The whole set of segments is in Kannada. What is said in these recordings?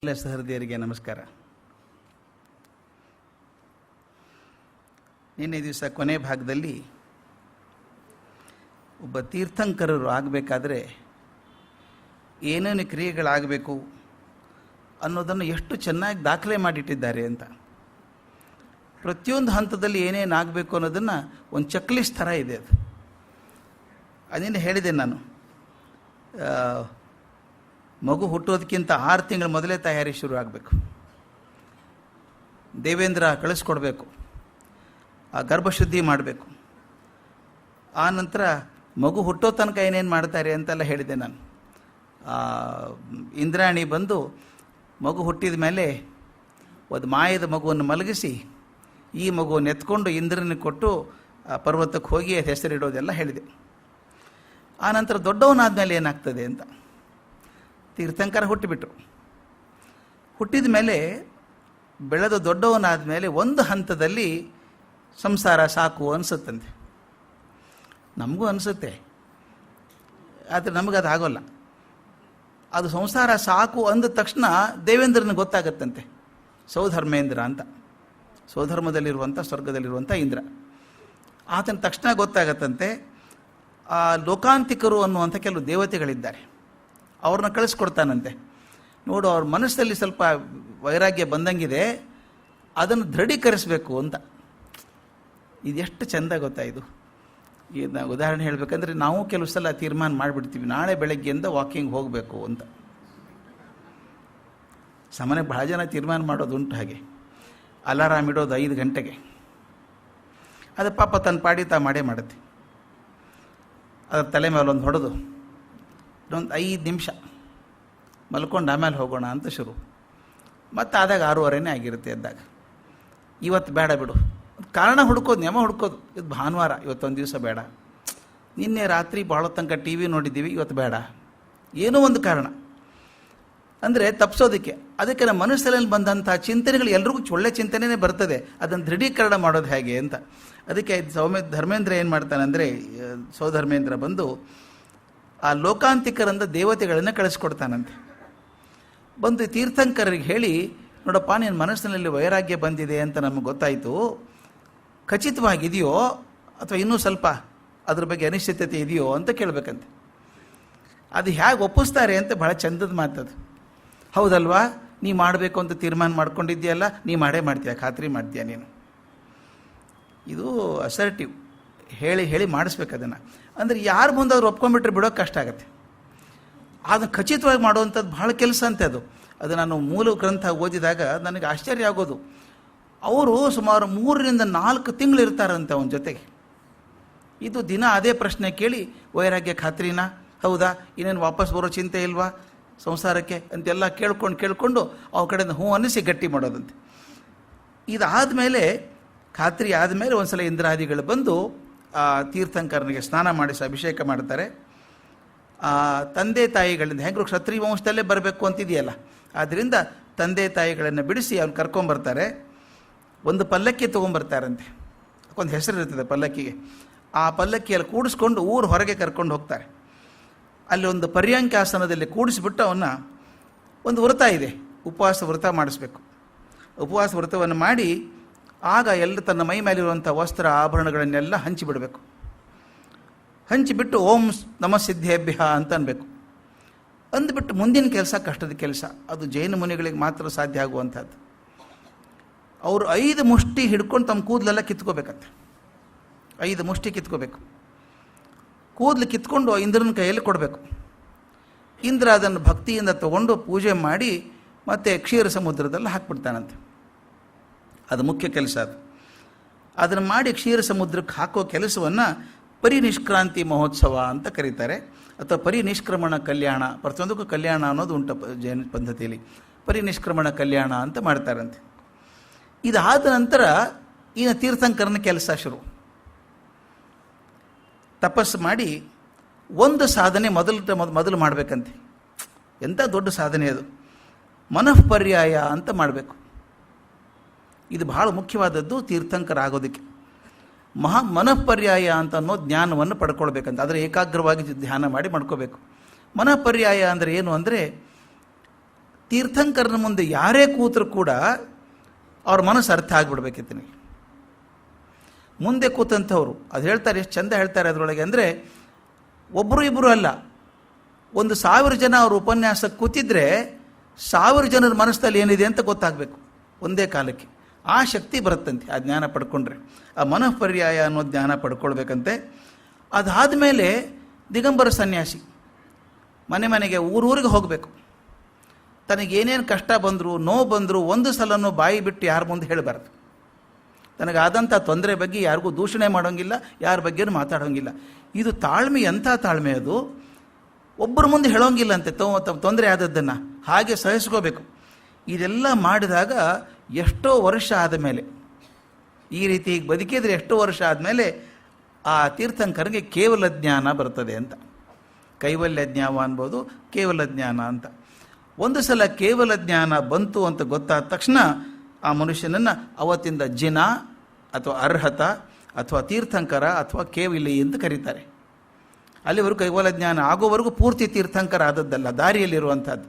ಎಲ್ಲ ಸಹೃದಯರಿಗೆ ನಮಸ್ಕಾರ. ನಿನ್ನೆ ದಿವಸ ಕೊನೆ ಭಾಗದಲ್ಲಿ ಒಬ್ಬ ತೀರ್ಥಂಕರರು ಆಗಬೇಕಾದ್ರೆ ಏನೇನು ಕ್ರಿಯೆಗಳಾಗಬೇಕು ಅನ್ನೋದನ್ನು ಎಷ್ಟು ಚೆನ್ನಾಗಿ ದಾಖಲೆ ಮಾಡಿಟ್ಟಿದ್ದಾರೆ ಅಂತ. ಪ್ರತಿಯೊಂದು ಹಂತದಲ್ಲಿ ಏನೇನು ಆಗಬೇಕು ಅನ್ನೋದನ್ನು ಒಂದು ಚೆಕ್ ಲಿಸ್ಟ್ ಥರ ಇದೆ. ಅದು ಅದನ್ನೇ ಹೇಳಿದೆ ನಾನು. ಮಗು ಹುಟ್ಟೋದಕ್ಕಿಂತ 6 ತಿಂಗಳ ಮೊದಲೇ ತಯಾರಿ ಶುರು ಆಗಬೇಕು. ದೇವೇಂದ್ರ ಕಳಿಸ್ಕೊಡ್ಬೇಕು, ಆ ಗರ್ಭಶುದ್ಧಿ ಮಾಡಬೇಕು. ಆ ನಂತರ ಮಗು ಹುಟ್ಟೋ ತನಕ ಏನೇನು ಮಾಡ್ತಾರೆ ಅಂತೆಲ್ಲ ಹೇಳಿದೆ ನಾನು. ಇಂದ್ರಾಣಿ ಬಂದು ಮಗು ಹುಟ್ಟಿದ ಮೇಲೆ ಒಂದು ಮಾಯದ ಮಗುವನ್ನು ಮಲಗಿಸಿ ಈ ಮಗುವನ್ನು ಎತ್ಕೊಂಡು ಇಂದ್ರನಿಗೆ ಕೊಟ್ಟು ಪರ್ವತಕ್ಕೆ ಹೋಗಿ ಹೆಸರಿಡೋದೆಲ್ಲ ಹೇಳಿದೆ. ಆ ನಂತರ ದೊಡ್ಡವನಾದ್ಮೇಲೆ ಏನಾಗ್ತದೆ ಅಂತ. ತೀರ್ಥಂಕರ ಹುಟ್ಟಿಬಿಟ್ರು. ಹುಟ್ಟಿದ ಮೇಲೆ ಬೆಳೆದು ದೊಡ್ಡವನಾದ ಮೇಲೆ ಒಂದು ಹಂತದಲ್ಲಿ ಸಂಸಾರ ಸಾಕು ಅನಿಸುತ್ತಂತೆ. ನಮಗೂ ಅನಿಸುತ್ತೆ, ಆದರೆ ನಮಗದು ಆಗೋಲ್ಲ. ಅದು ಸಂಸಾರ ಸಾಕು ಅಂದ ತಕ್ಷಣ ದೇವೇಂದ್ರನಿಗೆ ಗೊತ್ತಾಗತ್ತಂತೆ. ಸೌಧರ್ಮೇಂದ್ರ ಅಂತ, ಸೌಧರ್ಮದಲ್ಲಿರುವಂಥ ಸ್ವರ್ಗದಲ್ಲಿರುವಂಥ ಇಂದ್ರ. ಆತನ ತಕ್ಷಣ ಗೊತ್ತಾಗತ್ತಂತೆ. ಆ ಲೋಕಾಂತಿಕರು ಅನ್ನುವಂಥ ಕೆಲವು ದೇವತೆಗಳಿದ್ದಾರೆ, ಅವ್ರನ್ನ ಕಳಿಸ್ಕೊಡ್ತಾನಂತೆ. ನೋಡು, ಅವ್ರ ಮನಸ್ಸಲ್ಲಿ ಸ್ವಲ್ಪ ವೈರಾಗ್ಯ ಬಂದಂಗಿದೆ, ಅದನ್ನು ದೃಢೀಕರಿಸಬೇಕು ಅಂತ. ಇದೆಷ್ಟು ಚೆಂದ ಗೊತ್ತಾ ಇದು. ಇದನ್ನ ಉದಾಹರಣೆ ಹೇಳಬೇಕಂದ್ರೆ, ನಾವು ಕೆಲವು ಸಲ ತೀರ್ಮಾನ ಮಾಡಿಬಿಡ್ತೀವಿ, ನಾಳೆ ಬೆಳಗ್ಗೆಯಿಂದ ವಾಕಿಂಗ್ ಹೋಗಬೇಕು ಅಂತ. ಸಾಮಾನ್ಯ ಬಹಳ ಜನ ತೀರ್ಮಾನ ಮಾಡೋದುಂಟು. ಹಾಗೆ ಅಲಾರಾಮ್ ಇಡೋದು 5 ಗಂಟೆಗೆ. ಅದು ಪಾಪ ತನ್ನ ಪಾಡಿ ಮಾಡೇ ಮಾಡುತ್ತೆ. ಅದರ ತಲೆ ಮೇಲೆ ಒಂದು ಹೊಡೆದು ಒಂದು 5 ನಿಮಿಷ ಮಲ್ಕೊಂಡು ಆಮೇಲೆ ಹೋಗೋಣ ಅಂತ ಶುರು. ಮತ್ತು ಆದಾಗ 6:30 ಆಗಿರುತ್ತೆ ಎದ್ದಾಗ. ಇವತ್ತು ಬೇಡ ಬಿಡು, ಕಾರಣ ಹುಡ್ಕೋದು, ನಿಯಮ ಹುಡ್ಕೋದು. ಇದು ಭಾನುವಾರ, ಇವತ್ತೊಂದು ದಿವಸ ಬೇಡ. ನಿನ್ನೆ ರಾತ್ರಿ ಭಾಳ ತನಕ ಟಿ ವಿ ನೋಡಿದ್ದೀವಿ, ಇವತ್ತು ಬೇಡ. ಏನೋ ಒಂದು ಕಾರಣ ಅಂದರೆ ತಪ್ಪಿಸೋದಕ್ಕೆ. ಅದಕ್ಕೆ ನಮ್ಮ ಮನಸ್ಸಲ್ಲಿ ಬಂದಂಥ ಚಿಂತನೆಗಳು ಎಲ್ರಿಗೂ ಒಳ್ಳೆ ಚಿಂತನೆಯೇ ಬರ್ತದೆ. ಅದನ್ನು ದೃಢೀಕರಣ ಮಾಡೋದು ಹೇಗೆ ಅಂತ. ಅದಕ್ಕೆ ಧರ್ಮೇಂದ್ರ ಏನು ಮಾಡ್ತಾನೆ ಅಂದರೆ, ಸೌಧರ್ಮೇಂದ್ರ ಬಂದು ಆ ಲೋಕಾಂತಿಕರಂದ ದೇವತೆಗಳನ್ನು ಕಳಿಸ್ಕೊಡ್ತಾನಂತೆ. ಬಂದು ತೀರ್ಥಂಕರಿಗೆ ಹೇಳಿ, ನೋಡಪ್ಪ, ನಿನ್ನ ಮನಸ್ಸಿನಲ್ಲಿ ವೈರಾಗ್ಯ ಬಂದಿದೆ ಅಂತ ನಮಗೆ ಗೊತ್ತಾಯಿತು, ಖಚಿತವಾಗಿದೆಯೋ ಅಥವಾ ಇನ್ನೂ ಸ್ವಲ್ಪ ಅದ್ರ ಬಗ್ಗೆ ಅನಿಶ್ಚಿತತೆ ಇದೆಯೋ ಅಂತ ಕೇಳಬೇಕಂತೆ. ಅದು ಹೇಗೆ ಒಪ್ಪಿಸ್ತಾರೆ ಅಂತ ಭಾಳ ಚಂದದ ಮಾತದು. ಹೌದಲ್ವಾ, ನೀ ಮಾಡಬೇಕು ಅಂತ ತೀರ್ಮಾನ ಮಾಡ್ಕೊಂಡಿದ್ದೀಯಲ್ಲ, ನೀ ಮಾಡೇ ಮಾಡ್ತೀಯ, ಖಾತ್ರಿ ಮಾಡ್ತೀಯ ನೀನು. ಇದು ಅಸರ್ಟಿವ್, ಹೇಳಿ ಹೇಳಿ ಮಾಡಿಸ್ಬೇಕು ಅದನ್ನು. ಅಂದರೆ ಯಾರು ಮುಂದೆ ಅವ್ರು ಒಪ್ಕೊಂಡ್ಬಿಟ್ರೆ ಬಿಡೋಕ್ಕೆ ಕಷ್ಟ ಆಗುತ್ತೆ. ಅದನ್ನು ಖಚಿತವಾಗಿ ಮಾಡುವಂಥದ್ದು ಭಾಳ ಕೆಲಸ ಅಂತೆ ಅದು. ಅದು ನಾನು ಮೂಲ ಗ್ರಂಥ ಓದಿದಾಗ ನನಗೆ ಆಶ್ಚರ್ಯ ಆಗೋದು. ಅವರು ಸುಮಾರು 3 ರಿಂದ 4 ತಿಂಗಳು ಇರ್ತಾರಂತೆ ಅವನ ಜೊತೆಗೆ. ಇದು ದಿನ ಅದೇ ಪ್ರಶ್ನೆ ಕೇಳಿ, ವೈರಾಗ್ಯ ಖಾತ್ರಿನಾ, ಹೌದಾ, ಇನ್ನೇನು ವಾಪಸ್ ಬರೋ ಚಿಂತೆ ಇಲ್ವಾ ಸಂಸಾರಕ್ಕೆ ಅಂತೆಲ್ಲ ಕೇಳ್ಕೊಂಡು ಅವ್ರ ಕಡೆಯಿಂದ ಹ್ಞೂ ಅನ್ನಿಸಿ ಗಟ್ಟಿ ಮಾಡೋದಂತೆ. ಇದಾದಮೇಲೆ, ಖಾತ್ರಿ ಆದಮೇಲೆ ಒಂದು ಸಲ ಇಂದ್ರಾದಿಗಳು ಬಂದು ಆ ತೀರ್ಥಂಕರನಿಗೆ ಸ್ನಾನ ಮಾಡಿಸಿ ಅಭಿಷೇಕ ಮಾಡ್ತಾರೆ. ತಂದೆ ತಾಯಿಗಳಿಂದ ಹೆಂಗರು ಕ್ಷತ್ರಿಯ ವಂಶದಲ್ಲೇ ಬರಬೇಕು ಅಂತಿದೆಯಲ್ಲ, ಆದ್ದರಿಂದ ತಂದೆ ತಾಯಿಗಳನ್ನು ಬಿಡಿಸಿ ಅವ್ನು ಕರ್ಕೊಂಬರ್ತಾರೆ. ಒಂದು ಪಲ್ಲಕ್ಕಿ ತೊಗೊಂಬರ್ತಾರಂತೆ. ಒಂದು ಹೆಸರು ಇರ್ತದೆ ಪಲ್ಲಕ್ಕಿಗೆ. ಆ ಪಲ್ಲಕ್ಕಿಯಲ್ಲಿ ಕೂಡಿಸ್ಕೊಂಡು ಊರು ಹೊರಗೆ ಕರ್ಕೊಂಡು ಹೋಗ್ತಾರೆ. ಅಲ್ಲಿ ಒಂದು ಪರ್ಯಾಂಕಾಸನದಲ್ಲಿ ಕೂಡಿಸ್ಬಿಟ್ಟು ಅವನ್ನ ಒಂದು ವ್ರತ ಇದೆ, ಉಪವಾಸ ವ್ರತ ಮಾಡಿಸ್ಬೇಕು. ಉಪವಾಸ ವ್ರತವನ್ನು ಮಾಡಿ ಆಗ ಎಲ್ಲ ತನ್ನ ಮೈ ಮೇಲಿರುವಂಥ ವಸ್ತ್ರ ಆಭರಣಗಳನ್ನೆಲ್ಲ ಹಂಚಿಬಿಡಬೇಕು. ಹಂಚಿಬಿಟ್ಟು ಓಂ ನಮಃ ಸಿದ್ಧೇಭ್ಯ ಅಂತ ಅನ್ಬೇಕು. ಅಂದ್ಬಿಟ್ಟು ಮುಂದಿನ ಕೆಲಸ ಕಷ್ಟದ ಕೆಲಸ. ಅದು ಜೈನ ಮುನಿಗಳಿಗೆ ಮಾತ್ರ ಸಾಧ್ಯ ಆಗುವಂಥದ್ದು. ಅವರು 5 ಮುಷ್ಟಿ ಹಿಡ್ಕೊಂಡು ತಮ್ಮ ಕೂದಲೆಲ್ಲ ಕಿತ್ಕೋಬೇಕಂತೆ. 5 ಮುಷ್ಟಿ ಕಿತ್ಕೋಬೇಕು. ಕೂದಲು ಕಿತ್ಕೊಂಡು ಇಂದ್ರನ ಕೈಯಲ್ಲಿ ಕೊಡಬೇಕು. ಇಂದ್ರ ಅದನ್ನು ಭಕ್ತಿಯಿಂದ ತಗೊಂಡು ಪೂಜೆ ಮಾಡಿ ಮತ್ತೆ ಕ್ಷೀರ ಸಮುದ್ರದಲ್ಲಿ ಹಾಕ್ಬಿಡ್ತಾನಂತೆ. ಅದು ಮುಖ್ಯ ಕೆಲಸ. ಅದು ಅದನ್ನು ಮಾಡಿ ಕ್ಷೀರ ಸಮುದ್ರಕ್ಕೆ ಹಾಕೋ ಕೆಲಸವನ್ನು ಪರಿನಿಷ್ಕ್ರಾಂತಿ ಮಹೋತ್ಸವ ಅಂತ ಕರೀತಾರೆ, ಅಥವಾ ಪರಿನಿಷ್ಕ್ರಮಣ ಕಲ್ಯಾಣ. ಪ್ರತಿಯೊಂದಕ್ಕೂ ಕಲ್ಯಾಣ ಅನ್ನೋದು ಉಂಟು ಜೈನ ಪದ್ಧತಿಯಲ್ಲಿ. ಪರಿನಿಷ್ಕ್ರಮಣ ಕಲ್ಯಾಣ ಅಂತ ಮಾಡ್ತಾರಂತೆ. ಇದಾದ ನಂತರ ಇನ್ನು ತೀರ್ಥಂಕರನ ಕೆಲಸ ಶುರು. ತಪಸ್ಸು ಮಾಡಿ ಒಂದು ಸಾಧನೆ ಮೊದಲು ಮಾಡಬೇಕಂತೆ. ಎಂಥ ದೊಡ್ಡ ಸಾಧನೆ ಅದು. ಮನಃಪರ್ಯಾಯ ಅಂತ ಮಾಡಬೇಕು. ಇದು ಬಹಳ ಮುಖ್ಯವಾದದ್ದು ತೀರ್ಥಂಕರ ಆಗೋದಕ್ಕೆ. ಮನಃಪರ್ಯಾಯ ಅಂತ ಅನ್ನೋ ಜ್ಞಾನವನ್ನು ಪಡ್ಕೊಳ್ಬೇಕಂತ. ಆದರೆ ಏಕಾಗ್ರವಾಗಿ ಧ್ಯಾನ ಮಾಡಿ ಮಾಡ್ಕೋಬೇಕು. ಮನಃಪರ್ಯಾಯ ಅಂದರೆ ಏನು ಅಂದರೆ, ತೀರ್ಥಂಕರನ ಮುಂದೆ ಯಾರೇ ಕೂತರು ಕೂಡ ಅವ್ರ ಮನಸ್ಸು ಅರ್ಥ ಆಗಿಬಿಡ್ಬೇಕಿತ್ತು ನನಗೆ. ಮುಂದೆ ಕೂತಂಥವ್ರು ಅದು ಹೇಳ್ತಾರೆ, ಎಷ್ಟು ಚಂದ ಹೇಳ್ತಾರೆ ಅದರೊಳಗೆ ಅಂದರೆ, ಒಬ್ಬರು ಇಬ್ಬರು ಅಲ್ಲ, 1,000 ಜನ ಅವ್ರ ಉಪನ್ಯಾಸಕ್ಕೆ ಕೂತಿದ್ರೆ 1,000 ಜನರ ಮನಸ್ಸಲ್ಲಿ ಏನಿದೆ ಅಂತ ಗೊತ್ತಾಗಬೇಕು ಒಂದೇ ಕಾಲಕ್ಕೆ. ಆ ಶಕ್ತಿ ಬರುತ್ತಂತೆ ಆ ಜ್ಞಾನ ಪಡ್ಕೊಂಡ್ರೆ. ಆ ಮನಃಪರ್ಯಾಯ ಅನ್ನೋ ಜ್ಞಾನ ಪಡ್ಕೊಳ್ಬೇಕಂತೆ. ಅದಾದಮೇಲೆ ದಿಗಂಬರ ಸನ್ಯಾಸಿ ಮನೆ ಮನೆಗೆ ಊರೂರಿಗೆ ಹೋಗಬೇಕು. ತನಗೇನೇನು ಕಷ್ಟ ಬಂದರೂ ನೋವು ಬಂದರೂ ಒಂದು ಸಲನೂ ಬಾಯಿ ಬಿಟ್ಟು ಯಾರ ಮುಂದೆ ಹೇಳಬಾರ್ದು. ತನಗಾದಂಥ ತೊಂದರೆ ಬಗ್ಗೆ ಯಾರಿಗೂ ದೂಷಣೆ ಮಾಡೋಂಗಿಲ್ಲ, ಯಾರ ಬಗ್ಗೆನೂ ಮಾತಾಡೋಂಗಿಲ್ಲ. ಇದು ತಾಳ್ಮೆ, ಎಂಥ ತಾಳ್ಮೆ ಅದು. ಒಬ್ಬರ ಮುಂದೆ ಹೇಳೋಂಗಿಲ್ಲ ಅಂತೆ ತೊಂದರೆ ಆದದ್ದನ್ನು, ಹಾಗೆ ಸಹಿಸ್ಕೋಬೇಕು. ಇದೆಲ್ಲ ಮಾಡಿದಾಗ ಎಷ್ಟೋ ವರ್ಷ ಆದಮೇಲೆ, ಈ ರೀತಿ ಬದುಕಿದ್ರೆ ಎಷ್ಟೋ ವರ್ಷ ಆದಮೇಲೆ ಆ ತೀರ್ಥಂಕರಿಗೆ ಕೇವಲ ಜ್ಞಾನ ಬರ್ತದೆ ಅಂತ. ಕೈವಲ್ಯ ಜ್ಞಾನ ಅನ್ಬೋದು, ಕೇವಲ ಜ್ಞಾನ ಅಂತ. ಒಂದು ಸಲ ಕೇವಲ ಜ್ಞಾನ ಬಂತು ಅಂತ ಗೊತ್ತಾದ ತಕ್ಷಣ ಆ ಮನುಷ್ಯನನ್ನು ಅವತ್ತಿಂದ ಜಿನ ಅಥವಾ ಅರ್ಹತ ಅಥವಾ ತೀರ್ಥಂಕರ ಅಥವಾ ಕೇವಲಿ ಅಂತ ಕರೀತಾರೆ. ಅಲ್ಲಿವರೆಗೂ ಕೈವಲ್ಯ ಜ್ಞಾನ ಆಗೋವರೆಗೂ ಪೂರ್ತಿ ತೀರ್ಥಂಕರ ಆದದ್ದಲ್ಲ, ದಾರಿಯಲ್ಲಿರುವಂಥದ್ದು.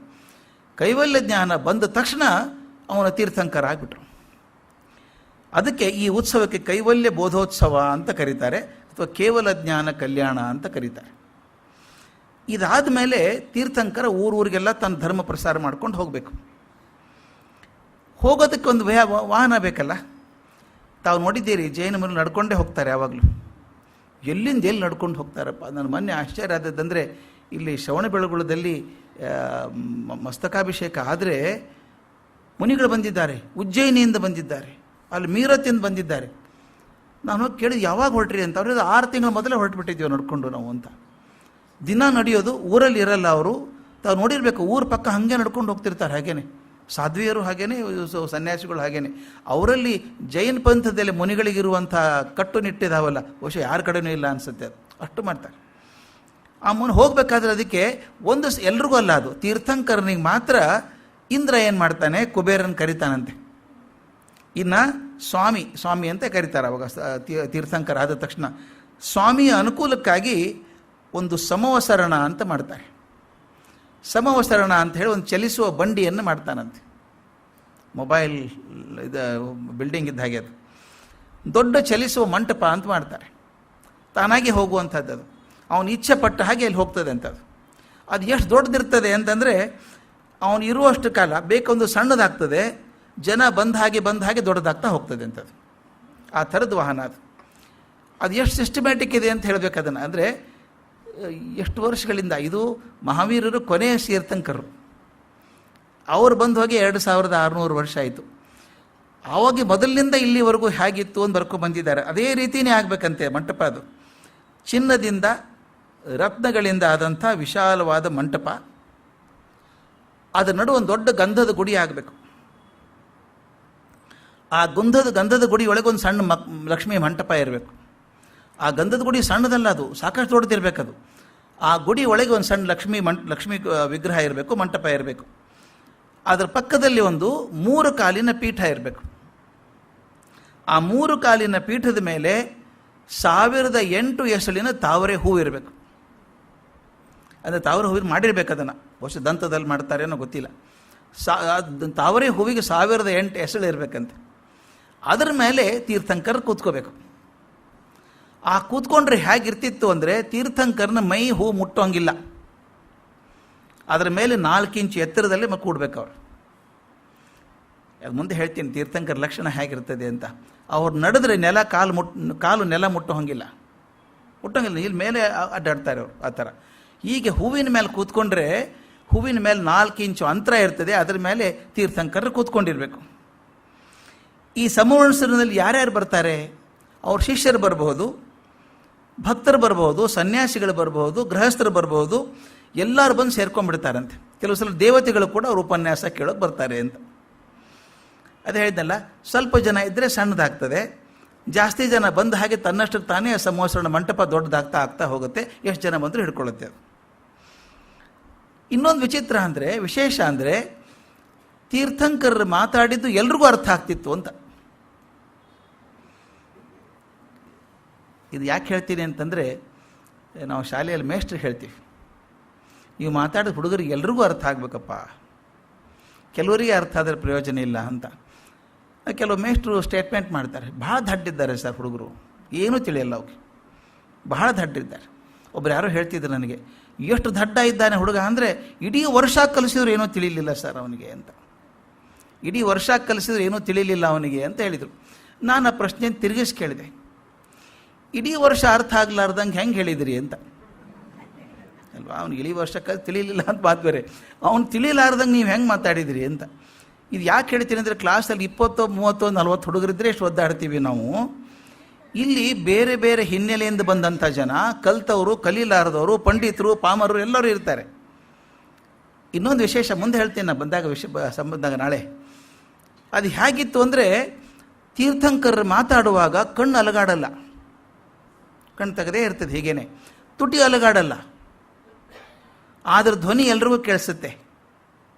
ಕೈವಲ್ಯ ಜ್ಞಾನ ಬಂದ ತಕ್ಷಣ ಅವನ ತೀರ್ಥಂಕರ ಆಗಿಬಿಟ್ರು. ಅದಕ್ಕೆ ಈ ಉತ್ಸವಕ್ಕೆ ಕೈವಲ್ಯ ಬೋಧೋತ್ಸವ ಅಂತ ಕರೀತಾರೆ, ಅಥವಾ ಕೇವಲ ಜ್ಞಾನ ಕಲ್ಯಾಣ ಅಂತ ಕರೀತಾರೆ. ಇದಾದ ಮೇಲೆ ತೀರ್ಥಂಕರ ಊರೂರಿಗೆಲ್ಲ ತನ್ನ ಧರ್ಮ ಪ್ರಸಾರ ಮಾಡ್ಕೊಂಡು ಹೋಗಬೇಕು. ಹೋಗೋದಕ್ಕೆ ಒಂದು ವಾಹನ ಬೇಕಲ್ಲ. ತಾವು ನೋಡಿದ್ದೀರಿ, ಜೈನ ಮೇಲೆ ನಡ್ಕೊಂಡೇ ಹೋಗ್ತಾರೆ ಯಾವಾಗಲೂ. ಎಲ್ಲಿಂದ ಎಲ್ಲಿ ನಡ್ಕೊಂಡು ಹೋಗ್ತಾರಪ್ಪ. ನನ್ನ ಮೊನ್ನೆ ಆಶ್ಚರ್ಯ ಆದದ್ದಂದರೆ, ಇಲ್ಲಿ ಶ್ರವಣಬೆಳಗೊಳದಲ್ಲಿ ಮಸ್ತಕಾಭಿಷೇಕ ಆದರೆ ಮುನಿಗಳು ಬಂದಿದ್ದಾರೆ, ಉಜ್ಜಯಿನಿಯಿಂದ ಬಂದಿದ್ದಾರೆ, ಅಲ್ಲಿ ಮೀರತ್ತಿಂದ ಬಂದಿದ್ದಾರೆ. ನಾನು ಹೋಗಿ ಕೇಳಿದ್ದು ಯಾವಾಗ ಹೊರಟ್ರಿ ಅಂತ. ಅವ್ರಿಗೆ 6 ತಿಂಗಳ ಮೊದಲೇ ಹೊರಟುಬಿಟ್ಟಿದ್ದೀವಿ ನಡ್ಕೊಂಡು ನಾವು ಅಂತ. ದಿನ ನಡೆಯೋದು, ಊರಲ್ಲಿ ಇರಲ್ಲ ಅವರು. ತಾವು ನೋಡಿರಬೇಕು, ಊರ ಪಕ್ಕ ಹಾಗೆ ನಡ್ಕೊಂಡು ಹೋಗ್ತಿರ್ತಾರೆ. ಹಾಗೇನೆ ಸಾಧ್ವಿಯರು ಹಾಗೇನೆ, ಸನ್ಯಾಸಿಗಳು ಹಾಗೇನೆ. ಅವರಲ್ಲಿ ಜೈನ ಪಂಥದಲ್ಲಿ ಮುನಿಗಳಿಗಿರುವಂಥ ಕಟ್ಟುನಿಟ್ಟಿದಾವಲ್ಲ, ಬಹುಶಃ ಯಾರ ಕಡೆನೂ ಇಲ್ಲ ಅನಿಸುತ್ತೆ. ಅದು ಅಷ್ಟು ಮಾಡ್ತಾರೆ. ಆ ಹೋಗಬೇಕಾದ್ರೆ ಅದಕ್ಕೆ ಎಲ್ರಿಗೂ ಅಲ್ಲ, ಅದು ತೀರ್ಥಂಕರನಿಗೆ ಮಾತ್ರ. ಇಂದ್ರ ಏನು ಮಾಡ್ತಾನೆ, ಕುಬೇರನ ಕರಿತಾನಂತೆ. ಇನ್ನು ಸ್ವಾಮಿ ಅಂತ ಕರೀತಾರೆ ಅವಾಗ. ತೀರ್ಥಂಕರ ಆದ ತಕ್ಷಣ ಸ್ವಾಮಿಯ ಅನುಕೂಲಕ್ಕಾಗಿ ಒಂದು ಸಮವಸರಣ ಅಂತ ಮಾಡ್ತಾರೆ. ಸಮವಸರಣ ಅಂತ ಹೇಳಿ ಒಂದು ಚಲಿಸುವ ಬಂಡಿಯನ್ನು ಮಾಡ್ತಾನಂತೆ. ಮೊಬೈಲ್ ಇದು ಬಿಲ್ಡಿಂಗ್ ಇದ್ದ ಹಾಗೆ ಅದು ದೊಡ್ಡ ಚಲಿಸುವ ಮಂಟಪ ಅಂತ ಮಾಡ್ತಾರೆ. ತಾನಾಗಿ ಹೋಗುವಂಥದ್ದು ಅದು. ಅವನು ಇಚ್ಛೆ ಪಟ್ಟ ಹಾಗೆ ಅಲ್ಲಿ ಹೋಗ್ತದೆ ಅಂಥದ್ದು. ಅದು ಎಷ್ಟು ದೊಡ್ಡದಿರ್ತದೆ ಅಂತಂದರೆ, ಅವನು ಇರುವಷ್ಟು ಕಾಲ ಬೇಕೊಂದು ಸಣ್ಣದಾಗ್ತದೆ, ಜನ ಬಂದ ಹಾಗೆ ದೊಡ್ಡದಾಗ್ತಾ ಹೋಗ್ತದೆ ಅಂಥದ್ದು. ಆ ಥರದ ವಾಹನ ಅದು. ಅದು ಎಷ್ಟು ಸಿಸ್ಟಮ್ಯಾಟಿಕ್ ಇದೆ ಅಂತ ಹೇಳಬೇಕು ಅದನ್ನು. ಅಂದರೆ ಎಷ್ಟು ವರ್ಷಗಳಿಂದ, ಇದು ಮಹಾವೀರರು ಕೊನೆಯ ತೀರ್ಥಂಕರರು. ಅವರು ಬಂದು ಹೋಗಿ 2600 ವರ್ಷ ಆಯಿತು. ಆವಾಗ ಮೊದಲಿನಿಂದ ಇಲ್ಲಿವರೆಗೂ ಹೇಗಿತ್ತು ಅಂತ ಬಂದಿದ್ದಾರೆ. ಅದೇ ರೀತಿಯೇ ಆಗಬೇಕಂತೆ ಮಂಟಪ. ಅದು ಚಿನ್ನದಿಂದ ರತ್ನಗಳಿಂದ ಆದಂಥ ವಿಶಾಲವಾದ ಮಂಟಪ. ಅದರ ನಡು ಒಂದು ದೊಡ್ಡ ಗಂಧದ ಗುಡಿ ಆಗಬೇಕು. ಆ ಗಂಧದ ಗುಡಿ ಒಳಗೆ ಒಂದು ಸಣ್ಣ ಲಕ್ಷ್ಮೀ ಮಂಟಪ ಇರಬೇಕು. ಆ ಗಂಧದ ಗುಡಿ ಸಣ್ಣದಲ್ಲ, ಅದು ಸಾಕಷ್ಟು ದೊಡ್ಡದಿರಬೇಕದು. ಆ ಗುಡಿ ಒಳಗೆ ಒಂದು ಸಣ್ಣ ಲಕ್ಷ್ಮೀ ವಿಗ್ರಹ ಇರಬೇಕು, ಮಂಟಪ ಇರಬೇಕು. ಅದರ ಪಕ್ಕದಲ್ಲಿ ಒಂದು 3 ಕಾಲಿನ ಪೀಠ ಇರಬೇಕು. ಆ 3 ಕಾಲಿನ ಪೀಠದ ಮೇಲೆ 1008 ಎಸಳಿನ ತಾವರೆ ಹೂವು ಇರಬೇಕು. ಅಂದರೆ ತಾವರೆ ಹೂವಿನ ಮಾಡಿರ್ಬೇಕು ಅದನ್ನು, ಬಹುಶಃ ದಂತದಲ್ಲಿ ಮಾಡ್ತಾರೇನೋ ಗೊತ್ತಿಲ್ಲ. ತಾವರೆ ಹೂವಿಗೆ 1008 ಎಸಳು ಇರಬೇಕಂತೆ. ಅದರ ಮೇಲೆ ತೀರ್ಥಂಕರ್ ಕೂತ್ಕೋಬೇಕು. ಆ ಕೂತ್ಕೊಂಡ್ರೆ ಹೇಗಿರ್ತಿತ್ತು ಅಂದರೆ, ತೀರ್ಥಂಕರನ ಮೈ ಹೂ ಮುಟ್ಟೋಂಗಿಲ್ಲ. ಅದರ ಮೇಲೆ 4 ಇಂಚು ಎತ್ತರದಲ್ಲಿ ಕೂಡ್ಬೇಕು ಅವರು. ಅದು ಮುಂದೆ ಹೇಳ್ತೀನಿ ತೀರ್ಥಂಕರ ಲಕ್ಷಣ ಹೇಗಿರ್ತದೆ ಅಂತ. ಅವ್ರು ನಡೆದ್ರೆ ಕಾಲು ನೆಲ ಮುಟ್ಟೋಂಗಿಲ್ಲ. ಇಲ್ಲಿ ಮೇಲೆ ಅಡ್ಡಾಡ್ತಾರೆ ಅವರು. ಆ ಥರ ಹೀಗೆ ಹೂವಿನ ಮೇಲೆ ಕೂತ್ಕೊಂಡ್ರೆ, ಹೂವಿನ ಮೇಲೆ 4 ಇಂಚು ಅಂತರ ಇರ್ತದೆ. ಅದರ ಮೇಲೆ ತೀರ್ಥಂಕರರು ಕೂತ್ಕೊಂಡಿರಬೇಕು. ಈ ಸಮವರ್ಣದಲ್ಲಿ ಯಾರ್ಯಾರು ಬರ್ತಾರೆ? ಅವ್ರ ಶಿಷ್ಯರು ಬರಬಹುದು, ಭಕ್ತರು ಬರಬಹುದು, ಸನ್ಯಾಸಿಗಳು ಬರಬಹುದು, ಗೃಹಸ್ಥರು ಬರಬಹುದು. ಎಲ್ಲರೂ ಬಂದು ಸೇರ್ಕೊಂಡ್ಬಿಡ್ತಾರಂತೆ. ಕೆಲವು ಸಲ ದೇವತೆಗಳು ಕೂಡ ಅವ್ರ ಉಪನ್ಯಾಸ ಕೇಳೋಕೆ ಬರ್ತಾರೆ ಅಂತ. ಅದೇ ಹೇಳಿದ್ನಲ್ಲ, ಸ್ವಲ್ಪ ಜನ ಇದ್ದರೆ ಸಣ್ಣದಾಗ್ತದೆ, ಜಾಸ್ತಿ ಜನ ಬಂದ ಹಾಗೆ ತನ್ನಷ್ಟಕ್ಕೆ ತಾನೇ ಸಮವಸರಣ ಮಂಟಪ ದೊಡ್ಡದಾಗ್ತಾ ಹೋಗುತ್ತೆ. ಎಷ್ಟು ಜನ ಬಂದರೂ ಹಿಡ್ಕೊಳ್ಳುತ್ತೆ ಅದು. ಇನ್ನೊಂದು ವಿಚಿತ್ರ ಅಂದರೆ, ವಿಶೇಷ ಅಂದರೆ, ತೀರ್ಥಂಕರರು ಮಾತಾಡಿದ್ದು ಎಲ್ರಿಗೂ ಅರ್ಥ ಆಗ್ತಿತ್ತು ಅಂತ. ಇದು ಯಾಕೆ ಹೇಳ್ತೀನಿ ಅಂತಂದರೆ, ನಾವು ಶಾಲೆಯಲ್ಲಿ ಮೇಷ್ಟ್ರಿಗೆ ಹೇಳ್ತೀವಿ, ನೀವು ಮಾತಾಡೋದು ಹುಡುಗರಿಗೆ ಎಲ್ರಿಗೂ ಅರ್ಥ ಆಗಬೇಕಪ್ಪ. ಕೆಲವರಿಗೆ ಅರ್ಥ ಆದರೆ ಪ್ರಯೋಜನ ಇಲ್ಲ ಅಂತ. ಕೆಲವು ಮೇಷ್ಟ್ರು ಸ್ಟೇಟ್ಮೆಂಟ್ ಮಾಡ್ತಾರೆ, ಭಾಳ ದಡ್ಡಿದ್ದಾರೆ ಸರ್ ಹುಡುಗರು, ಏನೂ ತಿಳಿಯಲ್ಲ ಅವ್ರಿಗೆ, ಬಹಳ ದಡ್ಡಿದ್ದಾರೆ. ಒಬ್ರು ಯಾರೋ ಹೇಳ್ತಿದ್ರು ನನಗೆ, ಎಷ್ಟು ದಡ್ಡ ಇದ್ದಾನೆ ಹುಡುಗ ಅಂದರೆ ಇಡೀ ವರ್ಷ ಕಲಿಸಿದ್ರು ಏನೂ ತಿಳಿಲಿಲ್ಲ ಸರ್ ಅವನಿಗೆ ಅಂತ. ಇಡೀ ವರ್ಷ ಕಲಿಸಿದ್ರು ಏನೂ ತಿಳಿಲಿಲ್ಲ ಅವನಿಗೆ ಅಂತ ಹೇಳಿದರು. ನಾನು ಆ ಪ್ರಶ್ನೆ ತಿರುಗಿಸಿ ಕೇಳಿದೆ, ಇಡೀ ವರ್ಷ ಅರ್ಥ ಆಗ್ಲಾರ್ದಂಗೆ ಹೆಂಗೆ ಹೇಳಿದಿರಿ ಅಂತ ಅಲ್ವಾ. ಅವ್ನಿಗೆ ಇಡೀ ವರ್ಷ ತಿಳಿಲಿಲ್ಲ ಅಂತ ಮಾತು ಬೇರೆ, ಅವ್ನು ತಿಳಿಲಾರ್ದಂಗೆ ನೀವು ಹೆಂಗೆ ಮಾತಾಡಿದಿರಿ ಅಂತ. ಇದು ಯಾಕೆ ಹೇಳ್ತೀನಿ ಅಂದರೆ, ಕ್ಲಾಸಲ್ಲಿ 20, 30, 40 ಹುಡುಗರಿದ್ದರೆ ಎಷ್ಟು ಒದ್ದಾಡ್ತೀವಿ ನಾವು. ಇಲ್ಲಿ ಬೇರೆ ಬೇರೆ ಹಿನ್ನೆಲೆಯಿಂದ ಬಂದಂಥ ಜನ, ಕಲ್ತವರು, ಕಲೀಲಾರದವರು, ಪಂಡಿತರು, ಪಾಮರರು ಎಲ್ಲರೂ ಇರ್ತಾರೆ. ಇನ್ನೊಂದು ವಿಶೇಷ ಮುಂದೆ ಹೇಳ್ತೀನಿ ನಾನು ಬಂದಾಗ, ಸಂಬಂಧಾಗ ನಾಳೆ. ಅದು ಹೇಗಿತ್ತು ಅಂದರೆ, ತೀರ್ಥಂಕರರು ಮಾತಾಡುವಾಗ ಕಣ್ಣು ಅಲಗಾಡಲ್ಲ, ಕಣ್ಣು ತೆಗೆದೇ ಇರ್ತದೆ ಹೀಗೇನೆ, ತುಟಿ ಅಲಗಾಡಲ್ಲ, ಆದ್ರೆ ಧ್ವನಿ ಎಲ್ರಿಗೂ ಕೇಳಿಸುತ್ತೆ.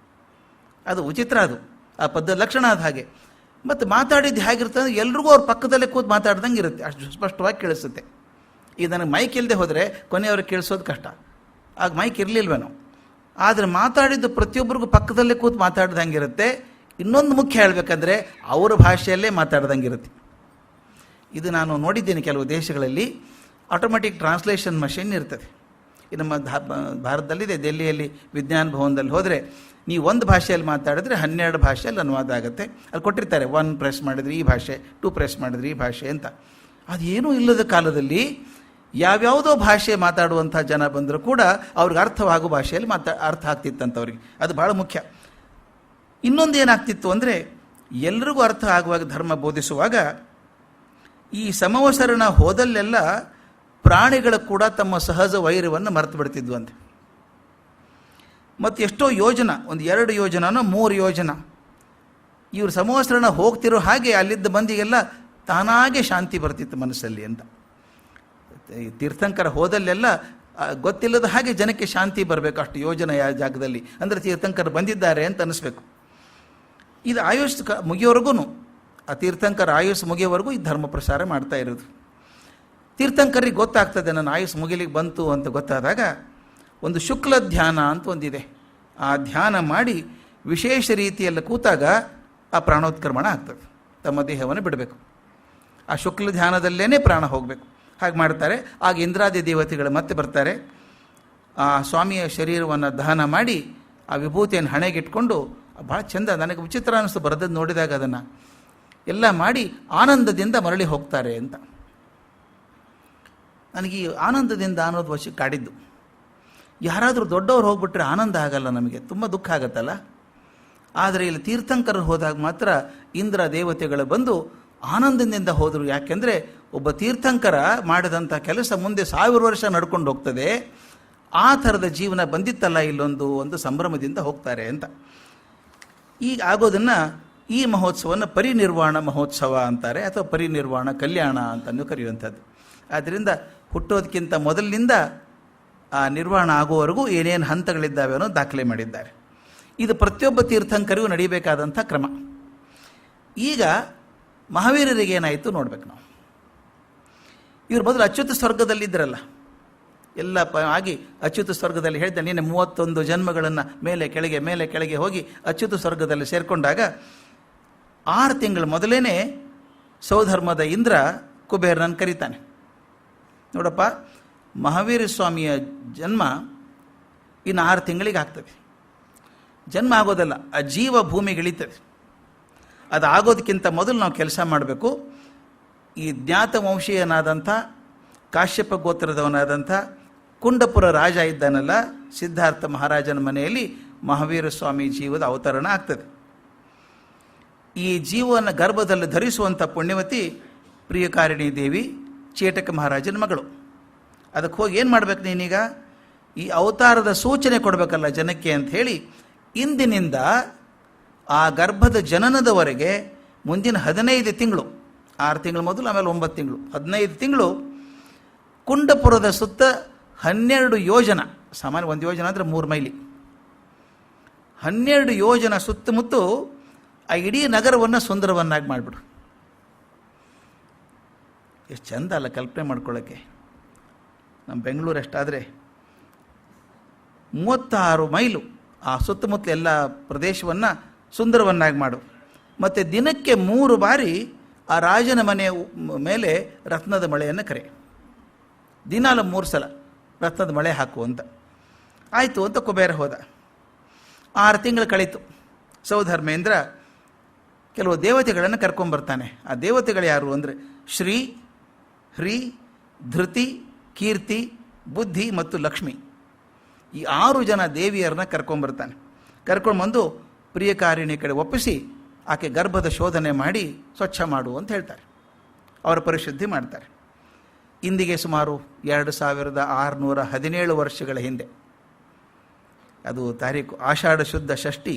ಅದು ವಿಚಿತ್ರ, ಅದು ಆ ಲಕ್ಷಣ ಅದು ಹಾಗೆ. ಮತ್ತು ಮಾತಾಡಿದ್ದು ಹೇಗಿರ್ತದೆ ಅಂದರೆ, ಎಲ್ರಿಗೂ ಅವ್ರ ಪಕ್ಕದಲ್ಲೇ ಕೂತು ಮಾತಾಡ್ದಂಗೆ ಇರುತ್ತೆ, ಅಷ್ಟು ಸ್ಪಷ್ಟವಾಗಿ ಕೇಳಿಸುತ್ತೆ. ಈಗ ನನಗೆ ಮೈಕ್ ಇಲ್ಲದೆ ಹೋದರೆ ಕೊನೆಯವ್ರಿಗೆ ಕೇಳಿಸೋದು ಕಷ್ಟ, ಆಗ ಮೈಕ್ ಇರಲಿಲ್ವೇನೋ. ಆದರೆ ಮಾತಾಡಿದ್ದು ಪ್ರತಿಯೊಬ್ಬರಿಗೂ ಪಕ್ಕದಲ್ಲೇ ಕೂತು ಮಾತಾಡ್ದಂಗೆ ಇರುತ್ತೆ. ಇನ್ನೊಂದು ಮುಖ್ಯ ಹೇಳಬೇಕಂದ್ರೆ, ಅವರ ಭಾಷೆಯಲ್ಲೇ ಮಾತಾಡ್ದಂಗೆ ಇರುತ್ತೆ. ಇದು ನಾನು ನೋಡಿದ್ದೇನೆ ಕೆಲವು ದೇಶಗಳಲ್ಲಿ, ಆಟೋಮೆಟಿಕ್ ಟ್ರಾನ್ಸ್ಲೇಷನ್ ಮಷಿನ್ ಇರ್ತದೆ. ನಮ್ಮ ಭಾರತದಲ್ಲಿದೆ, ದೆಹಲಿಯಲ್ಲಿ ವಿಜ್ಞಾನ ಭವನದಲ್ಲಿ ಹೋದರೆ ನೀವು ಒಂದು ಭಾಷೆಯಲ್ಲಿ ಮಾತಾಡಿದ್ರೆ 12 ಭಾಷೆಯಲ್ಲಿ ಅನುವಾದ ಆಗುತ್ತೆ. ಅಲ್ಲಿ ಕೊಟ್ಟಿರ್ತಾರೆ, 1 ಪ್ರೆಸ್ ಮಾಡಿದ್ರೆ ಈ ಭಾಷೆ, 2 ಪ್ರೆಸ್ ಮಾಡಿದ್ರೆ ಈ ಭಾಷೆ ಅಂತ. ಅದೇನೂ ಇಲ್ಲದ ಕಾಲದಲ್ಲಿ ಯಾವ್ಯಾವುದೋ ಭಾಷೆ ಮಾತಾಡುವಂಥ ಜನ ಬಂದರೂ ಕೂಡ ಅವ್ರಿಗೆ ಅರ್ಥವಾಗೋ ಭಾಷೆಯಲ್ಲಿ ಅರ್ಥ ಆಗ್ತಿತ್ತಂಥವ್ರಿಗೆ. ಅದು ಭಾಳ ಮುಖ್ಯ. ಇನ್ನೊಂದು ಏನಾಗ್ತಿತ್ತು ಅಂದರೆ, ಎಲ್ರಿಗೂ ಅರ್ಥ ಆಗುವಾಗ ಧರ್ಮ ಬೋಧಿಸುವಾಗ ಈ ಸಮವಸರಣ ಹೋದಲ್ಲೆಲ್ಲ ಪ್ರಾಣಿಗಳು ಕೂಡ ತಮ್ಮ ಸಹಜ ವೈರವನ್ನು ಮರೆತು ಬಿಡ್ತಿದ್ವು ಅಂತ. ಮತ್ತು ಎಷ್ಟೋ ಯೋಜನ, ಒಂದು 2 ಯೋಜನನೋ 3 ಯೋಜನ ಇವರು ಸಮವಸರಣ ಹೋಗ್ತಿರೋ ಹಾಗೆ ಅಲ್ಲಿದ್ದ ಮಂದಿಗೆಲ್ಲ ತಾನಾಗೆ ಶಾಂತಿ ಬರ್ತಿತ್ತು ಮನಸ್ಸಲ್ಲಿ ಅಂತ. ತೀರ್ಥಂಕರ ಹೋದಲ್ಲೆಲ್ಲ ಗೊತ್ತಿಲ್ಲದ ಹಾಗೆ ಜನಕ್ಕೆ ಶಾಂತಿ ಬರಬೇಕು, ಅಷ್ಟು ಯೋಜನೆ ಯಾವ ಜಾಗದಲ್ಲಿ ಅಂದರೆ ತೀರ್ಥಂಕರ ಬಂದಿದ್ದಾರೆ ಅಂತ ಅನ್ನಿಸ್ಬೇಕು. ಇದು ಆಯುಷ್ ಮುಗಿಯೋವರೆಗೂ, ಆ ತೀರ್ಥಂಕರ ಆಯುಷ್ ಮುಗಿಯೋವರೆಗೂ ಈ ಧರ್ಮ ಪ್ರಸಾರ ಮಾಡ್ತಾ ಇರೋದು. ತೀರ್ಥಂಕರಿಗೆ ಗೊತ್ತಾಗ್ತದೆ ನನ್ನ ಆಯುಷ್ ಮುಗಿಲಿಕ್ಕೆ ಬಂತು ಅಂತ ಗೊತ್ತಾದಾಗ ಒಂದು ಶುಕ್ಲ ಧ್ಯಾನ ಅಂತ ಒಂದಿದೆ. ಆ ಧ್ಯಾನ ಮಾಡಿ ವಿಶೇಷ ರೀತಿಯಲ್ಲಿ ಕೂತಾಗ ಆ ಪ್ರಾಣೋತ್ಕ್ರಮಣ ಆಗ್ತದೆ, ತಮ್ಮ ದೇಹವನ್ನು ಬಿಡಬೇಕು. ಆ ಶುಕ್ಲ ಧ್ಯಾನದಲ್ಲೇ ಪ್ರಾಣ ಹೋಗಬೇಕು. ಹಾಗೆ ಮಾಡ್ತಾರೆ. ಆಗ ಇಂದ್ರಾದಿ ದೇವತೆಗಳು ಮತ್ತೆ ಬರ್ತಾರೆ. ಆ ಸ್ವಾಮಿಯ ಶರೀರವನ್ನು ದಹನ ಮಾಡಿ ಆ ವಿಭೂತಿಯನ್ನು ಹಣೆಗಿಟ್ಕೊಂಡು, ಭಾಳ ಚೆಂದ, ನನಗೆ ವಿಚಿತ್ರ ಅನ್ನಿಸ್ತು ಬರೆದದ್ದು ನೋಡಿದಾಗ. ಅದನ್ನು ಎಲ್ಲ ಮಾಡಿ ಆನಂದದಿಂದ ಮರಳಿ ಹೋಗ್ತಾರೆ ಅಂತ. ನನಗೆ ಈ ಆನಂದದಿಂದ ಅನ್ನೋದು ವಶ ಕಾಡಿದ್ದು. ಯಾರಾದರೂ ದೊಡ್ಡವ್ರು ಹೋಗ್ಬಿಟ್ರೆ ಆನಂದ ಆಗಲ್ಲ, ನಮಗೆ ತುಂಬ ದುಃಖ ಆಗತ್ತಲ್ಲ. ಆದರೆ ಇಲ್ಲಿ ತೀರ್ಥಂಕರರು ಹೋದಾಗ ಮಾತ್ರ ಇಂದ್ರ ದೇವತೆಗಳು ಬಂದು ಆನಂದದಿಂದ ಹೋದರು. ಯಾಕೆಂದರೆ ಒಬ್ಬ ತೀರ್ಥಂಕರ ಮಾಡಿದಂಥ ಕೆಲಸ ಮುಂದೆ 1000 ವರ್ಷ ನಡ್ಕೊಂಡು ಹೋಗ್ತದೆ. ಆ ಥರದ ಜೀವನ ಬಂದಿತ್ತಲ್ಲ ಒಂದು ಸಂಭ್ರಮದಿಂದ ಹೋಗ್ತಾರೆ ಅಂತ. ಈಗ ಆಗೋದನ್ನು, ಈ ಮಹೋತ್ಸವವನ್ನು ಪರಿನಿರ್ವಾಣ ಮಹೋತ್ಸವ ಅಂತಾರೆ, ಅಥವಾ ಪರಿನಿರ್ವಾಣ ಕಲ್ಯಾಣ ಅಂತಲೂ ಕರೆಯುವಂಥದ್ದು. ಆದ್ದರಿಂದ ಹುಟ್ಟೋದಕ್ಕಿಂತ ಮೊದಲಿನಿಂದ ಆ ನಿರ್ವಾಣ ಆಗುವವರೆಗೂ ಏನೇನು ಹಂತಗಳಿದ್ದಾವೆ ಅನ್ನೋ ದಾಖಲೆ ಮಾಡಿದ್ದಾರೆ. ಇದು ಪ್ರತಿಯೊಬ್ಬ ತೀರ್ಥಂಕರಿಗೂ ನಡೀಬೇಕಾದಂಥ ಕ್ರಮ. ಈಗ ಮಹಾವೀರರಿಗೆ ಏನಾಯಿತು ನೋಡ್ಬೇಕು ನಾವು. ಇವ್ರ ಬದಲು ಅಚ್ಯುತ ಸ್ವರ್ಗದಲ್ಲಿದ್ದರಲ್ಲ, ಎಲ್ಲ ಆಗಿ ಅಚ್ಯುತ ಸ್ವರ್ಗದಲ್ಲಿ ಹೇಳಿದ ನೀನು 31 ಜನ್ಮಗಳನ್ನು ಮೇಲೆ ಕೆಳಗೆ ಹೋಗಿ ಅಚ್ಯುತ ಸ್ವರ್ಗದಲ್ಲಿ ಸೇರಿಕೊಂಡಾಗ 6 ತಿಂಗಳ ಮೊದಲೇ ಸೌಧರ್ಮದ ಇಂದ್ರ ಕುಬೇರನನ್ನು ಕರೀತಾನೆ. ನೋಡಪ್ಪ, ಮಹಾವೀರ ಸ್ವಾಮಿಯ ಜನ್ಮ ಇನ್ನು 6 ತಿಂಗಳಿಗೆ ಆಗ್ತದೆ. ಜನ್ಮ ಆಗೋದಲ್ಲ, ಆ ಜೀವ ಭೂಮಿಗಿಳಿತದೆ. ಅದು ಆಗೋದಕ್ಕಿಂತ ಮೊದಲು ನಾವು ಕೆಲಸ ಮಾಡಬೇಕು. ಈ ಜ್ಞಾತ ವಂಶೀಯನಾದಂಥ ಕಾಶ್ಯಪ ಗೋತ್ರದವನಾದಂಥ ಕುಂಡಪುರ ರಾಜ ಇದ್ದಾನಲ್ಲ, ಸಿದ್ಧಾರ್ಥ ಮಹಾರಾಜನ ಮನೆಯಲ್ಲಿ ಮಹಾವೀರ ಸ್ವಾಮಿ ಜೀವದ ಅವತರಣ ಆಗ್ತದೆ. ಈ ಜೀವವನ್ನು ಗರ್ಭದಲ್ಲಿ ಧರಿಸುವಂಥ ಪುಣ್ಯವತಿ ಪ್ರಿಯಕಾರಿಣಿ ದೇವಿ ಚೇಟಕ ಮಹಾರಾಜನ ಮಗಳು. ಅದಕ್ಕೆ ಹೋಗಿ ಏನು ಮಾಡ್ಬೇಕು ನೀನೀಗ, ಈ ಅವತಾರದ ಸೂಚನೆ ಕೊಡಬೇಕಲ್ಲ ಜನಕ್ಕೆ ಅಂಥೇಳಿ, ಇಂದಿನಿಂದ ಆ ಗರ್ಭದ ಜನನದವರೆಗೆ ಮುಂದಿನ 15 ತಿಂಗಳು, 6 ತಿಂಗಳು ಮೊದಲು, ಆಮೇಲೆ 9 ತಿಂಗಳು, 15 ತಿಂಗಳು ಕುಂಡಪುರದ ಸುತ್ತ 12 ಯೋಜನ, ಸಾಮಾನ್ಯ 1 ಯೋಜನ ಅಂದರೆ 3 ಮೈಲಿ, 12 ಯೋಜನ ಸುತ್ತಮುತ್ತ ಆ ಇಡೀ ನಗರವನ್ನು ಸುಂದರವನ್ನಾಗಿ ಮಾಡಿಬಿಡು. ಎಷ್ಟು ಚಂದ ಅಲ್ಲ ಕಲ್ಪನೆ ಮಾಡ್ಕೊಳ್ಳೋಕ್ಕೆ. ನಮ್ಮ ಬೆಂಗಳೂರು ಎಷ್ಟಾದರೆ 36 ಮೈಲು ಆ ಸುತ್ತಮುತ್ತಲ ಎಲ್ಲ ಪ್ರದೇಶವನ್ನು ಸುಂದರವನ್ನಾಗಿ ಮಾಡು. ಮತ್ತು ದಿನಕ್ಕೆ 3 ಬಾರಿ ಆ ರಾಜನ ಮನೆಯ ಮೇಲೆ ರತ್ನದ ಮಳೆಯನ್ನು ಕರೆ. ದಿನಾಲ 3 ಸಲ ರತ್ನದ ಮಳೆ ಹಾಕು ಅಂತ. ಆಯಿತು ಅಂತ ಕುಬೇರ ಹೋದ. 6 ತಿಂಗಳು ಕಳೀತು. ಸೌಧರ್ಮೇಂದ್ರ ಕೆಲವು ದೇವತೆಗಳನ್ನು ಕರ್ಕೊಂಬರ್ತಾನೆ. ಆ ದೇವತೆಗಳು ಯಾರು ಅಂದರೆ ಶ್ರೀ, ಹ್ರೀ, ಧೃತಿ, ಕೀರ್ತಿ, ಬುದ್ಧಿ ಮತ್ತು ಲಕ್ಷ್ಮಿ. ಈ 6 ಜನ ದೇವಿಯರನ್ನ ಕರ್ಕೊಂಬರ್ತಾನೆ. ಕರ್ಕೊಂಡ್ಬಂದು ಪ್ರಿಯಕಾರಿಣಿ ಕಡೆ ಒಪ್ಪಿಸಿ ಆಕೆ ಗರ್ಭದ ಶೋಧನೆ ಮಾಡಿ ಸ್ವಚ್ಛ ಮಾಡು ಅಂತ ಹೇಳ್ತಾರೆ. ಅವರ ಪರಿಶುದ್ಧಿ ಮಾಡ್ತಾರೆ. ಇಂದಿಗೆ ಸುಮಾರು 2617 ವರ್ಷಗಳ ಹಿಂದೆ, ಅದು ತಾರೀಕು ಆಷಾಢ ಶುದ್ಧ ಷಷ್ಠಿ,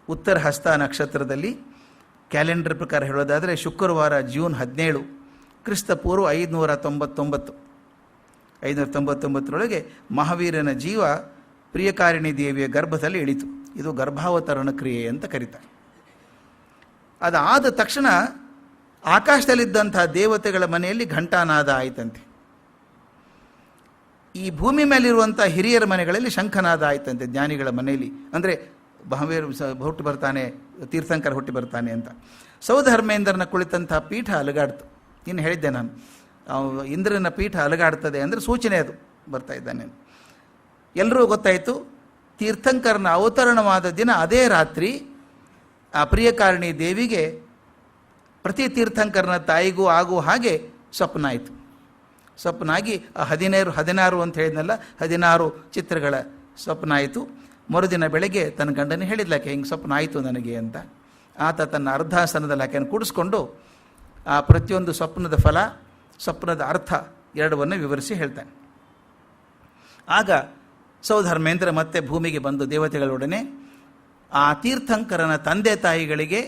ಉತ್ತರ ಹಸ್ತ ನಕ್ಷತ್ರದಲ್ಲಿ, ಕ್ಯಾಲೆಂಡರ್ ಪ್ರಕಾರ ಹೇಳೋದಾದರೆ ಶುಕ್ರವಾರ ಜೂನ್ 17, ಕ್ರಿಸ್ತಪೂರ್ವ 599 ಮಹಾವೀರನ ಜೀವ ಪ್ರಿಯಕಾರಿಣಿ ದೇವಿಯ ಗರ್ಭದಲ್ಲಿ ಇಳಿತು. ಇದು ಗರ್ಭಾವತರಣ ಕ್ರಿಯೆ ಅಂತ ಕರೀತಾರೆ. ಅದಾದ ತಕ್ಷಣ ಆಕಾಶದಲ್ಲಿದ್ದಂಥ ದೇವತೆಗಳ ಮನೆಯಲ್ಲಿ ಘಂಟಾನಾದ ಆಯಿತಂತೆ. ಈ ಭೂಮಿ ಮೇಲಿರುವಂಥ ಹಿರಿಯರ ಮನೆಗಳಲ್ಲಿ ಶಂಖನಾದ ಆಯಿತಂತೆ. ಜ್ಞಾನಿಗಳ ಮನೆಯಲ್ಲಿ, ಅಂದರೆ ಮಹಾವೀರ ಹುಟ್ಟಿ ಬರ್ತಾನೆ, ತೀರ್ಥಂಕರ ಹುಟ್ಟಿ ಬರ್ತಾನೆ ಅಂತ. ಸೌಧರ್ಮೇಂದ್ರನ ಕುಳಿತಂಥ ಪೀಠ ಅಲುಗಾಡ್ತು. ಇನ್ನು ಹೇಳಿದ್ದೆ ನಾನು, ಇಂದ್ರನ ಪೀಠ ಅಲುಗಾಡ್ತದೆ ಅಂದರೆ ಸೂಚನೆ ಅದು ಬರ್ತಾ ಇದ್ದಾನೆ. ಎಲ್ಲರೂ ಗೊತ್ತಾಯಿತು. ತೀರ್ಥಂಕರನ ಅವತರಣವಾದ ದಿನ ಅದೇ ರಾತ್ರಿ ಆ ಪ್ರಿಯಕಾರಿಣಿ ದೇವಿಗೆ ಪ್ರತಿ ತೀರ್ಥಂಕರನ ತಾಯಿಗೂ ಆಗುವ ಹಾಗೆ ಸ್ವಪ್ನ ಆಯಿತು. ಸ್ವಪ್ನಾಗಿ ಆ 16 ಅಂತ ಹೇಳಿದ್ನಲ್ಲ, 16 ಚಿತ್ರಗಳ ಸ್ವಪ್ನ ಆಯಿತು. ಮರುದಿನ ಬೆಳಗ್ಗೆ ತನ್ನ ಗಂಡನೇ ಹೇಳಿದ್ಲಾಕೆ, ಹಿಂಗೆ ಸ್ವಪ್ನ ಆಯಿತು ನನಗೆ ಅಂತ. ಆತ ತನ್ನ ಅರ್ಧಾಸನದಲ್ಲಿ ಆಕೆಯನ್ನು ಕೂಡಿಸ್ಕೊಂಡು ಆ ಪ್ರತಿಯೊಂದು ಸ್ವಪ್ನದ ಫಲ, ಸ್ವಪ್ನದ ಅರ್ಥ ಎರಡವನ್ನು ವಿವರಿಸಿ ಹೇಳ್ತಾನೆ. ಆಗ ಸೌಧರ್ಮೇಂದ್ರ ಮತ್ತೆ ಭೂಮಿಗೆ ಬಂದು ದೇವತೆಗಳೊಡನೆ ಆ ತೀರ್ಥಂಕರನ ತಂದೆ ತಾಯಿಗಳಿಗೆ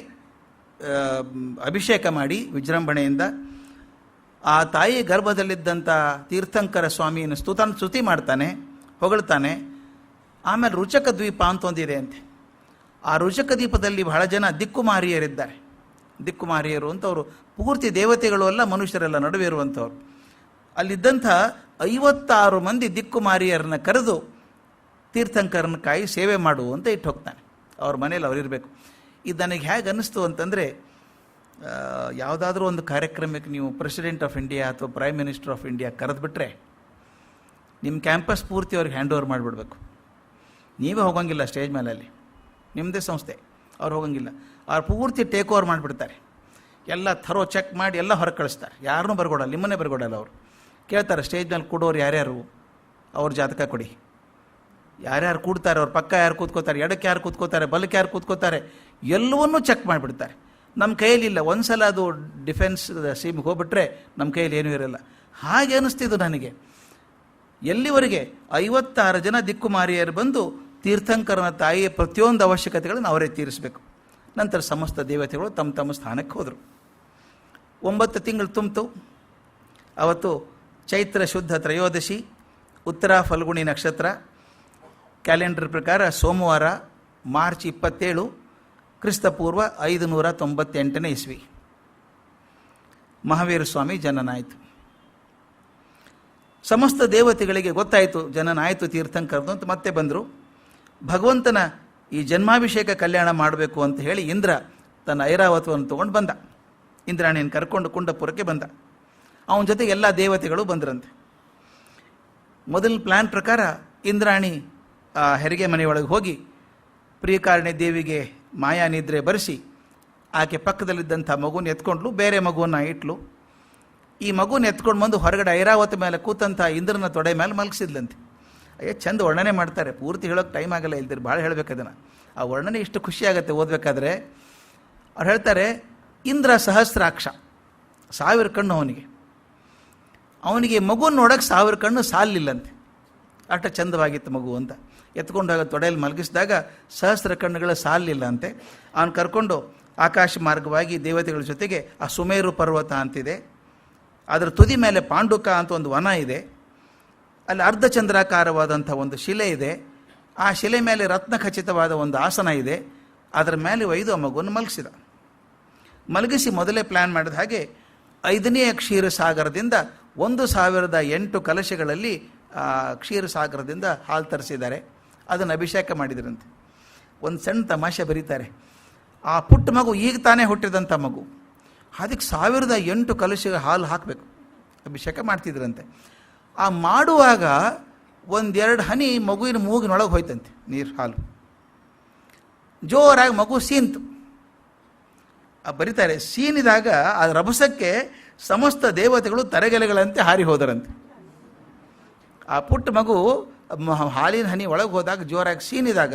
ಅಭಿಷೇಕ ಮಾಡಿ ವಿಜೃಂಭಣೆಯಿಂದ ಆ ತಾಯಿ ಗರ್ಭದಲ್ಲಿದ್ದಂಥ ತೀರ್ಥಂಕರ ಸ್ವಾಮಿಯನ್ನು ಸ್ತುತಿ ಮಾಡ್ತಾನೆ, ಹೊಗಳ್ತಾನೆ. ಆಮೇಲೆ ರುಚಕ ದ್ವೀಪ ಅಂತ ಒಂದಿದೆ ಅಂತೆ. ಆ ರುಚಕ ದ್ವೀಪದಲ್ಲಿ ಬಹಳ ಜನ ದಿಕ್ಕುಮಾರಿಯರಿದ್ದಾರೆ. ದಿಕ್ಕುಮಾರಿಯರು ಅಂತವರು ಪೂರ್ತಿ ದೇವತೆಗಳು ಅಲ್ಲ, ಮನುಷ್ಯರೆಲ್ಲ ನಡುವೆ ಇರುವಂಥವ್ರು. ಅಲ್ಲಿದ್ದಂಥ 56 ಮಂದಿ ದಿಕ್ಕುಮಾರಿಯರನ್ನ ಕರೆದು ತೀರ್ಥಂಕರನ ಕಾಯಿ ಸೇವೆ ಮಾಡು ಅಂತ ಇಟ್ಟು ಹೋಗ್ತಾನೆ. ಅವ್ರ ಮನೇಲಿ ಅವರಿರಬೇಕು. ಇದು ನನಗೆ ಹೇಗೆ ಅನ್ನಿಸ್ತು ಅಂತಂದರೆ, ಯಾವುದಾದ್ರೂ ಒಂದು ಕಾರ್ಯಕ್ರಮಕ್ಕೆ ನೀವು ಪ್ರೆಸಿಡೆಂಟ್ ಆಫ್ ಇಂಡಿಯಾ ಅಥವಾ ಪ್ರೈಮ್ ಮಿನಿಸ್ಟರ್ ಆಫ್ ಇಂಡಿಯಾ ಕರೆದುಬಿಟ್ರೆ ನಿಮ್ಮ ಕ್ಯಾಂಪಸ್ ಪೂರ್ತಿ ಅವ್ರಿಗೆ ಹ್ಯಾಂಡ್ ಓವರ್ ಮಾಡಿಬಿಡ್ಬೇಕು. ನೀವೇ ಹೋಗೋಂಗಿಲ್ಲ ಸ್ಟೇಜ್ ಮೇಲೆ, ಅಲ್ಲಿ ನಿಮ್ಮದೇ ಸಂಸ್ಥೆ, ಅವ್ರು ಹೋಗೋಂಗಿಲ್ಲ. ಅವ್ರು ಪೂರ್ತಿ ಟೇಕ್ ಓವರ್ ಮಾಡಿಬಿಡ್ತಾರೆ. ಎಲ್ಲ ಥರೋ ಚೆಕ್ ಮಾಡಿ ಎಲ್ಲ ಹೊರಗೆ ಕಳಿಸ್ತಾರೆ. ಯಾರನ್ನೂ ಬರ್ಕೊಡಲ್ಲ, ನಿಮ್ಮನ್ನೇ ಬರ್ಕೊಡಲ್ಲ. ಅವರು ಕೇಳ್ತಾರೆ ಸ್ಟೇಜ್ ಮೇಲೆ ಕೂಡೋರು ಯಾರ್ಯಾರು, ಅವ್ರ ಜಾತಕ ಕೊಡಿ. ಯಾರ್ಯಾರು ಕೂಡ್ತಾರೆ, ಅವ್ರ ಪಕ್ಕ ಯಾರು ಕೂತ್ಕೋತಾರೆ, ಎಡಕ್ಕೆ ಯಾರು ಕೂತ್ಕೋತಾರೆ, ಬಲಕ್ಕೆ ಯಾರು ಕೂತ್ಕೋತಾರೆ, ಎಲ್ಲವನ್ನೂ ಚೆಕ್ ಮಾಡಿಬಿಡ್ತಾರೆ. ನಮ್ಮ ಕೈಯಲ್ಲಿಲ್ಲ. ಒಂದು ಸಲ ಅದು ಡಿಫೆನ್ಸ್ ಸೀಮ್ಗೆ ಹೋಗ್ಬಿಟ್ರೆ ನಮ್ಮ ಕೈಯಲ್ಲಿ ಏನೂ ಇರಲ್ಲ. ಹಾಗೆ ಅನ್ನಿಸ್ತಿದ್ದು ನನಗೆ. ಎಲ್ಲಿವರೆಗೆ 56 ಜನ ದಿಕ್ಕುಮಾರಿಯರು ಬಂದು ತೀರ್ಥಂಕರನ ತಾಯಿಯ ಪ್ರತಿಯೊಂದು ಅವಶ್ಯಕತೆಗಳನ್ನು ಅವರೇ ತೀರಿಸಬೇಕು. ನಂತರ ಸಮಸ್ತ ದೇವತೆಗಳು ತಮ್ಮ ತಮ್ಮ ಸ್ಥಾನಕ್ಕೆ ಹೋದರು. 9 ತಿಂಗಳು ತುಂಬಿತು. ಅವತ್ತು ಚೈತ್ರ ಶುದ್ಧ ತ್ರಯೋದಶಿ, ಉತ್ತರ ಫಲ್ಗುಣಿ ನಕ್ಷತ್ರ, ಕ್ಯಾಲೆಂಡರ್ ಪ್ರಕಾರ ಸೋಮವಾರ, ಮಾರ್ಚ್ 27, ಕ್ರಿಸ್ತಪೂರ್ವ 598 ಇಸ್ವಿ. ಮಹಾವೀರ ಸ್ವಾಮಿ ಜನನ ಆಯಿತು. ಸಮಸ್ತ ದೇವತೆಗಳಿಗೆ ಗೊತ್ತಾಯಿತು ಜನನ ಆಯಿತು ತೀರ್ಥಂಕರದು ಅಂತ. ಮತ್ತೆ ಬಂದರು. ಭಗವಂತನ ಈ ಜನ್ಮಾಭಿಷೇಕ ಕಲ್ಯಾಣ ಮಾಡಬೇಕು ಅಂತ ಹೇಳಿ ಇಂದ್ರ ತನ್ನ ಐರಾವತವನ್ನು ತೊಗೊಂಡು ಬಂದ. ಇಂದ್ರಾಣಿಯನ್ನು ಕರ್ಕೊಂಡು ಕುಂಡಪುರಕ್ಕೆ ಬಂದ. ಅವನ ಜೊತೆಗೆ ಎಲ್ಲ ದೇವತೆಗಳು ಬಂದ್ರಂತೆ. ಮೊದಲ ಪ್ಲ್ಯಾನ್ ಪ್ರಕಾರ ಇಂದ್ರಾಣಿ ಹೆರಿಗೆ ಮನೆಯೊಳಗೆ ಹೋಗಿ ಪ್ರಿಯಕಾರಿಣಿ ದೇವಿಗೆ ಮಾಯಾ ನಿದ್ರೆ ಬರೆಸಿ ಆಕೆ ಪಕ್ಕದಲ್ಲಿದ್ದಂಥ ಮಗುನ ಎತ್ಕೊಂಡ್ಲು, ಬೇರೆ ಮಗುವನ್ನು ಇಟ್ಲು. ಈ ಮಗುನ ಎತ್ಕೊಂಡು ಬಂದು ಹೊರಗಡೆ ಐರಾವತ ಮೇಲೆ ಕೂತಂಥ ಇಂದ್ರನ ತೊಡೆ ಮೇಲೆ ಮಲಗಿಸಿದ್ಲಂತೆ. ಚಂದ ವರ್ಣನೆ ಮಾಡ್ತಾರೆ, ಪೂರ್ತಿ ಹೇಳೋಕ್ಕೆ ಟೈಮ್ ಆಗಲ್ಲ, ಇಲ್ದಿರು ಭಾಳ ಹೇಳಬೇಕು ಅದನ್ನು. ಆ ವರ್ಣನೆ ಇಷ್ಟು ಖುಷಿಯಾಗತ್ತೆ ಓದಬೇಕಾದ್ರೆ. ಅವ್ರು ಹೇಳ್ತಾರೆ, ಇಂದ್ರ ಸಹಸ್ರಾಕ್ಷ, 1000 ಕಣ್ಣು ಅವನಿಗೆ ಮಗುನ ನೋಡೋಕ್ಕೆ 1000 ಕಣ್ಣು ಸಾಲಿಲ್ಲಂತೆ. ಅಷ್ಟು ಚಂದವಾಗಿತ್ತು ಮಗು ಅಂತ. ಎತ್ಕೊಂಡಾಗ ತೊಡೆಯಲ್ಲಿ ಮಲಗಿಸಿದಾಗ 1000 ಕಣ್ಣುಗಳ ಸಾಲಿಲ್ಲ ಅಂತೆ. ಅವನು ಕರ್ಕೊಂಡು ಆಕಾಶ ಮಾರ್ಗವಾಗಿ ದೇವತೆಗಳ ಜೊತೆಗೆ ಆ ಸುಮೇರು ಪರ್ವತ ಅಂತಿದೆ, ಅದರ ತುದಿ ಮೇಲೆ ಪಾಂಡುಕ ಅಂತ ಒಂದು ವನ ಇದೆ. ಅಲ್ಲಿ ಅರ್ಧಚಂದ್ರಾಕಾರವಾದಂಥ ಒಂದು ಶಿಲೆ ಇದೆ. ಆ ಶಿಲೆ ಮೇಲೆ ರತ್ನ ಖಚಿತವಾದ ಒಂದು ಆಸನ ಇದೆ. ಅದರ ಮೇಲೆ ಒಯ್ದು ಆ ಮಗುವನ್ನು ಮಲಗಿಸಿ ಮೊದಲೇ ಪ್ಲ್ಯಾನ್ ಮಾಡಿದ ಹಾಗೆ 5ನೇ ಕ್ಷೀರಸಾಗರದಿಂದ 1008 ಕಲಶಗಳಲ್ಲಿ ಕ್ಷೀರಸಾಗರದಿಂದ ಹಾಲು ತರಿಸಿದ್ದಾರೆ. ಅದನ್ನು ಅಭಿಷೇಕ ಮಾಡಿದ್ರಂತೆ. ಒಂದು ಸಣ್ಣ ತಮಾಷೆ ಬರೀತಾರೆ. ಆ ಪುಟ್ಟ ಮಗು ಈಗ ತಾನೇ ಹುಟ್ಟಿದಂಥ ಮಗು, ಅದಕ್ಕೆ 1008 ಕಲಶಿಗೆ ಹಾಲು ಹಾಕಬೇಕು, ಅಭಿಷೇಕ ಮಾಡ್ತಿದ್ರಂತೆ. ಆ ಮಾಡುವಾಗ 1-2 ಹನಿ ಮಗುವಿನ ಮೂಗಿನೊಳಗೆ ಹೋಯ್ತಂತೆ ನೀರು, ಹಾಲು. ಜೋರಾಗಿ ಮಗು ಸೀನ್ತು. ಬರೀತಾರೆ, ಸೀನಿದಾಗ ಆ ರಭಸಕ್ಕೆ ಸಮಸ್ತ ದೇವತೆಗಳು ತರಗೆಲೆಗಳಂತೆ ಹಾರಿ ಹೋದರಂತೆ. ಆ ಪುಟ್ಟ ಮಗು ಹಾಲಿನ ಹನಿ ಒಳಗೆ ಹೋದಾಗ ಜೋರಾಗಿ ಸೀನಿದಾಗ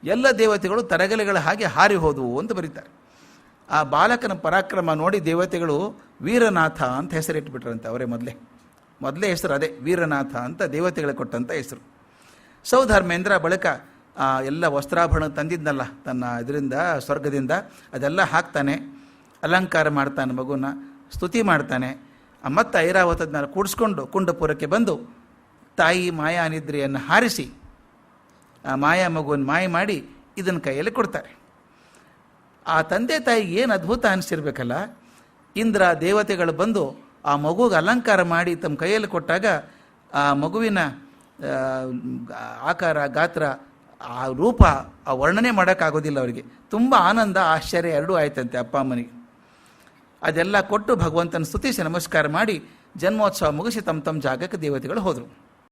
ಎಲ್ಲ ದೇವತೆಗಳು ತರಗೆಲೆಗಳ ಹಾಗೆ ಹಾರಿ ಹೋದವು ಅಂತ ಬರೀತಾರೆ. ಆ ಬಾಲಕನ ಪರಾಕ್ರಮ ನೋಡಿ ದೇವತೆಗಳು ವೀರನಾಥ ಅಂತ ಹೆಸರಿಟ್ಬಿಟ್ರಂತೆ. ಅವರೇ ಮೊದಲೇ ಹೆಸರು ಅದೇ ವೀರನಾಥ ಅಂತ ದೇವತೆಗಳು ಕೊಟ್ಟಂಥ ಹೆಸರು. ಸೌಧರ್ಮೇಂದ್ರ ಬಳಿಕ ಎಲ್ಲ ವಸ್ತ್ರಾಭರಣ ತಂದಿದ್ನಲ್ಲ ತನ್ನ ಇದರಿಂದ ಸ್ವರ್ಗದಿಂದ, ಅದೆಲ್ಲ ಹಾಕ್ತಾನೆ, ಅಲಂಕಾರ ಮಾಡ್ತಾನೆ, ಮಗುನ ಸ್ತುತಿ ಮಾಡ್ತಾನೆ. ಮತ್ತು ಐರಾವತದ ಮೇಲೆ ಕೂಡಿಸ್ಕೊಂಡು ಕುಂಡಪುರಕ್ಕೆ ಬಂದು ತಾಯಿ ಮಾಯಾ ನಿದ್ರೆಯನ್ನು ಹಾರಿಸಿ ಆ ಮಾಯಾ ಮಗುವನ್ನು ಮಾಯ ಮಾಡಿ ಇದನ್ನು ಕೈಯಲ್ಲಿ ಕೊಡ್ತಾರೆ. ಆ ತಂದೆ ತಾಯಿಗೆ ಏನು ಅದ್ಭುತ ಅನಿಸಿರ್ಬೇಕಲ್ಲ. ಇಂದ್ರ ದೇವತೆಗಳು ಬಂದು ಆ ಮಗುಗೆ ಅಲಂಕಾರ ಮಾಡಿ ತಮ್ಮ ಕೈಯಲ್ಲಿ ಕೊಟ್ಟಾಗ ಆ ಮಗುವಿನ ಆಕಾರ, ಗಾತ್ರ, ಆ ರೂಪ, ಆ ವರ್ಣನೆ ಮಾಡೋಕ್ಕಾಗೋದಿಲ್ಲ ಅವರಿಗೆ. ತುಂಬ ಆನಂದ, ಆಶ್ಚರ್ಯ ಎರಡೂ ಆಯ್ತಂತೆ ಅಪ್ಪ ಅಮ್ಮನಿಗೆ. ಅದೆಲ್ಲ ಕೊಟ್ಟು ಭಗವಂತನ ಸ್ತುತಿಸಿ ನಮಸ್ಕಾರ ಮಾಡಿ ಜನ್ಮೋತ್ಸವ ಮುಗಿಸಿ ತಮ್ಮ ಜಾಗಕ್ಕೆ ದೇವತೆಗಳು ಹೋದರು.